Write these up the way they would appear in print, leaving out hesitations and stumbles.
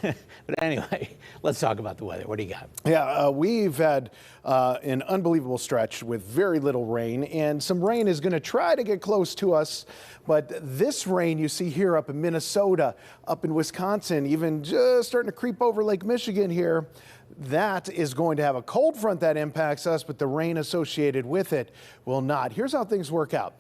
But anyway, let's talk about the weather. What do you got? Yeah, we've had an unbelievable stretch with very little rain, and some rain is going to try to get close to us. But this rain you see here up in Minnesota, up in Wisconsin, even just starting to creep over Lake Michigan here, that is going to have a cold front that impacts us, but the rain associated with it will not. Here's how things work out.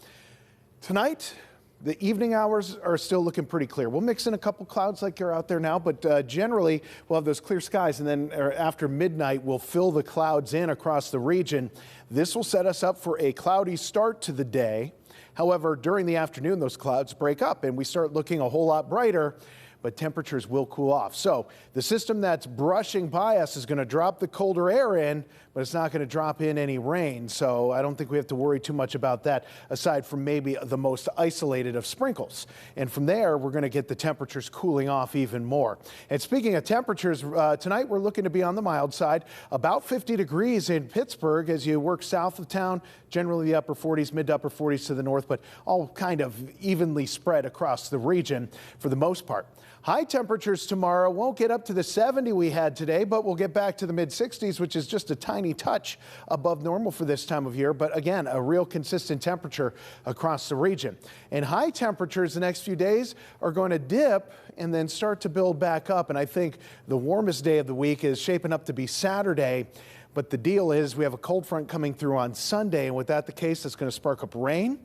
Tonight, the evening hours are still looking pretty clear. We'll mix in a couple clouds like you're out there now, but generally we'll have those clear skies, and then after midnight we'll fill the clouds in across the region. This will set us up for a cloudy start to the day. However, during the afternoon those clouds break up and we start looking a whole lot brighter, but temperatures will cool off. So the system that's brushing by us is going to drop the colder air in, but it's not going to drop in any rain. So I don't think we have to worry too much about that, aside from maybe the most isolated of sprinkles. And from there, we're going to get the temperatures cooling off even more. And speaking of temperatures, tonight we're looking to be on the mild side, about 50 degrees in Pittsburgh as you work south of town, generally the upper 40s, mid to upper 40s to the north, but all kind of evenly spread across the region for the most part. High temperatures tomorrow won't get up to the 70 we had today, but we'll get back to the mid 60s, which is just a tiny touch above normal for this time of year. But again, a real consistent temperature across the region. And high temperatures the next few days are going to dip and then start to build back up. And I think the warmest day of the week is shaping up to be Saturday. But the deal is we have a cold front coming through on Sunday. And with that the case, that's going to spark up rain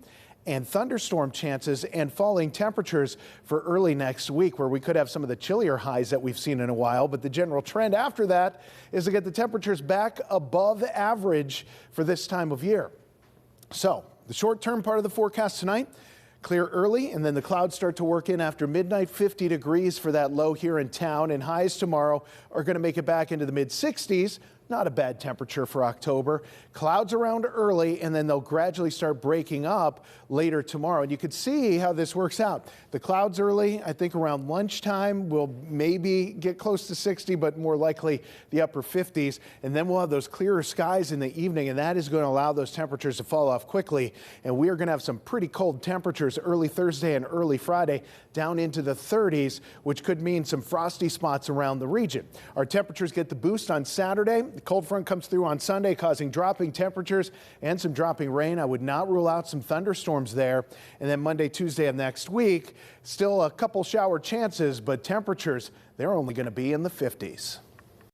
and thunderstorm chances and falling temperatures for early next week, where we could have some of the chillier highs that we've seen in a while. But the general trend after that is to get the temperatures back above average for this time of year. So the short-term part of the forecast tonight, clear early, and then the clouds start to work in after midnight. 50 degrees for that low here in town, and highs tomorrow are going to make it back into the mid 60s. Not a bad temperature for October. Clouds around early, and then they'll gradually start breaking up later tomorrow. And you can see how this works out. The clouds early, I think around lunchtime, will maybe get close to 60, but more likely the upper 50s. And then we'll have those clearer skies in the evening, and that is going to allow those temperatures to fall off quickly. And we are going to have some pretty cold temperatures early Thursday and early Friday, down into the 30s, which could mean some frosty spots around the region. Our temperatures get the boost on Saturday. The cold front comes through on Sunday, causing dropping temperatures and some dropping rain. I would not rule out some thunderstorms there. And then Monday, Tuesday of next week, still a couple shower chances, but temperatures, they're only going to be in the 50s.